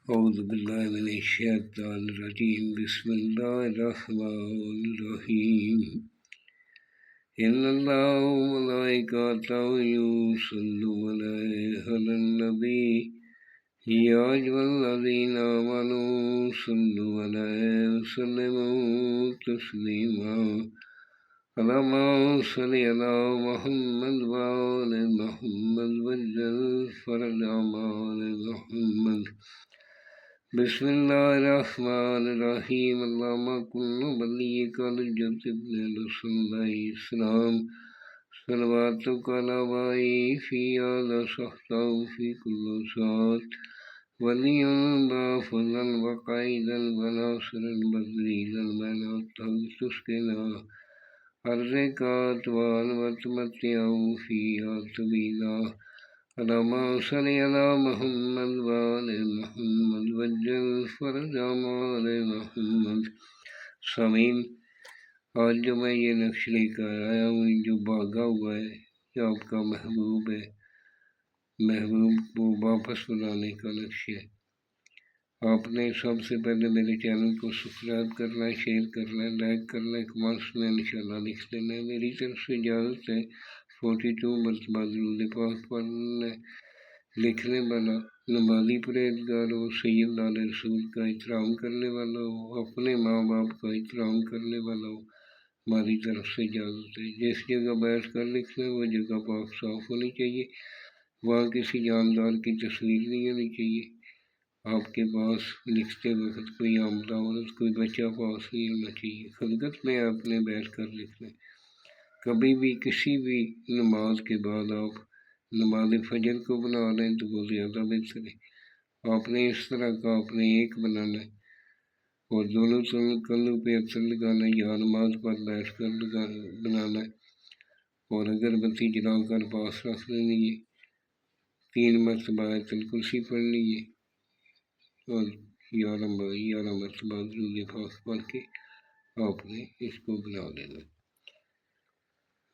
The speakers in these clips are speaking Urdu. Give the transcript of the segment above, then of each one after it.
أعوذ بالله من الشيطان الرجيم بسم الله الرحمن الرحيم إن الله وملائكته يصلون على النبي يا أيها الذين آمنوا صلوا عليه وسلموا تسليما اللهم صل على محمد وآل محمد وجل فرج آل محمد بسم الله الرحمن الرحيم اللهم كن وليك الجد بن رسول الله السلام صلواتك على وعي في هذا صحته في كل ساعة وليا بافلا وقائدا وناصرا بدليلا منعته تسكنا أرضك أطوال وتمتعه فيها طويلا اللهم صل على محمد وآل محمد وجل فرج آل محمد سامعین، آج جو میں یہ نقش لے کر آیا ہوں جو بھاگا ہوا ہے یہ آپ کا محبوب ہے، محبوب کو واپس بلانے کا نقش ہے۔ آپ نے سب سے پہلے میرے چینل کو سبسکرائب کرنا ہے، شیئر کرنا ہے، لائک کرنا ہے، کمنٹس میں انشاءاللہ لکھ دینا ہے۔ میری طرف سے اجازت ہے۔ 42 مرتبہ درود پاک پڑھنا لکھنے والا نمازی پرہیزگار ہو، سید آل رسول کا احترام کرنے والا ہو، اپنے ماں باپ کا احترام کرنے والا ہو، ہماری طرف سے اجازت ہے۔ جس جگہ بیٹھ کر لکھنا وہ جگہ پاک صاف ہونی چاہیے، وہاں کسی جاندار کی تصویر نہیں ہونی چاہیے، آپ کے پاس لکھتے وقت کوئی عاملہ عورت کوئی بچہ پاس نہیں ہونا چاہیے، خلوت میں آپ نے بیٹھ کر لکھنا۔ کبھی بھی کسی بھی نماز کے بعد آپ نماز فجر کو بنا لیں تو وہ زیادہ بہتر ہے۔ آپ نے اس طرح کا اپنے ایک بنانا ہے اور دونوں کندھوں پہ اثر لگانا ہے یا نماز پر بیٹھ کر بنانا ہے، اور اگر بتی جلا کر پاس رکھ لینی ہے، 3 مرتبہ آیت الکرسی پڑھنی ہے اور 11 مرتبہ درود پاک پڑھ کے آپ نے اس کو بنا لینا۔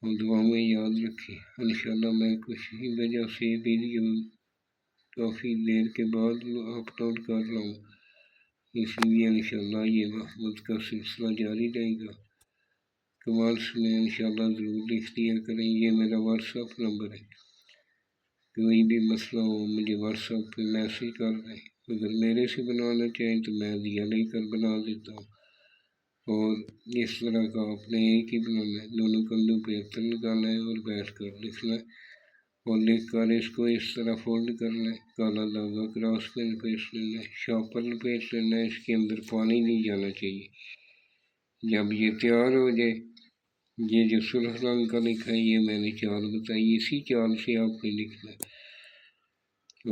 اور دعا میں یاد رکھیں انشاءاللہ میں کچھ ہی وجہ سے ویڈیو کافی دیر کے بعد اپلوڈ کر رہا ہوں، اس لیے انشاءاللہ یہ محبت کا سلسلہ جاری رہے گا۔ کمنٹس میں انشاءاللہ ضرور لکھ دیا کریں۔ یہ میرا واٹس ایپ نمبر ہے، کوئی بھی مسئلہ ہو مجھے واٹس ایپ پہ میسج کر دیں، اگر میرے سے بنوانا چاہیں تو میں دیا لے کر بنا دیتا ہوں۔ اور اس طرح کا آپ نے ایک ہی بنانا ہے، دونوں کندھوں پہ عطر لگانا ہے اور بیٹھ کر لکھنا ہے، اور لکھ کر اس کو اس طرح فولڈ کرنا ہے، کالا دھاگا کراس پہ لپیٹ لینا ہے، شاپر لپیٹ لینا ہے، اس کے اندر پانی نہیں جانا چاہیے۔ جب یہ تیار ہو جائے، یہ جو سرخ رنگ کا لکھا ہے یہ میں نے چال بتائی، اسی چال سے آپ نے لکھنا ہے،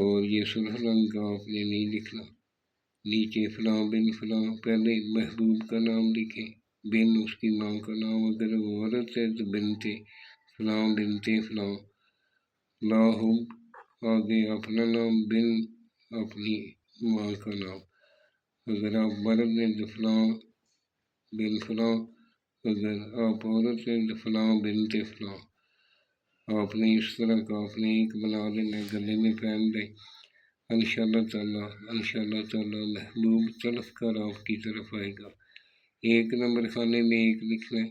اور یہ سرخ رنگ کا آپ نے نہیں لکھنا۔ نیچے فلاں بن فلاں، پہلے محبوب کا نام لکھیں، بن اس کی ماں کا نام، اگر وہ عورت ہے تو بنتے فلاں بنتے فلاں، لاہم آگے اپنا نام، بن اپنی ماں کا نام، اگر آپ مرد ہیں تو فلاں بن فلاں، اگر آپ عورت ہیں تو فلاں بنتے فلاں۔ آپ نے اس طرح کا آپ نے ایک بنا لینا، گلے میں پہن لیں، انشاءاللہ تعالی محبوب طلب کر آپ کی طرف آئے گا۔ 1 نمبر خانے میں 1 لکھنا ہے،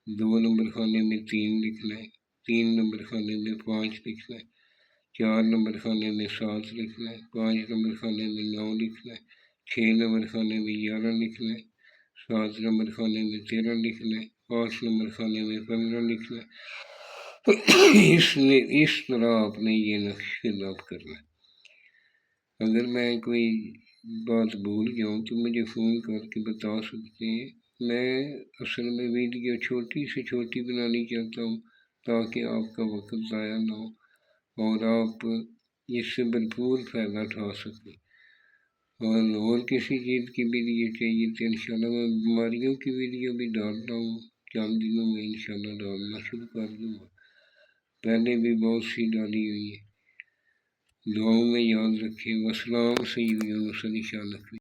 2 نمبر خانے میں 3 لکھنا ہے، 3 نمبر خانے میں 5 لکھنا ہے، 4 نمبر خانے میں 7 لکھنا ہے، 5 نمبر خانے میں 9 لکھنا ہے، 6 نمبر خانے میں 11 لکھنا ہے، 7 نمبر خانے میں 13 لکھنا ہے، 8 نمبر خانے میں 15 لکھنا ہے۔ اس طرح آپ نے یہ نقش خلاف کرنا ہے۔ اگر میں کوئی بات بھول جاؤں تو مجھے فون کر کے بتا سکتے ہیں۔ میں اصل میں ویڈیو چھوٹی سے چھوٹی بنانی چاہتا ہوں تاکہ آپ کا وقت ضائع نہ ہو اور آپ اس سے بھرپور فائدہ اٹھا سکیں۔ اور کسی چیز کی ویڈیو چاہیے تو انشاءاللہ میں بیماریوں کی ویڈیو بھی ڈال رہا ہوں، چند دنوں میں انشاءاللہ ڈالنا شروع کر دوں گا، پہلے بھی بہت سی ڈالی ہوئی ہے۔ دعاؤں میں یاد رکھیں۔ والسلام سید یونس علی شاہ نقوی۔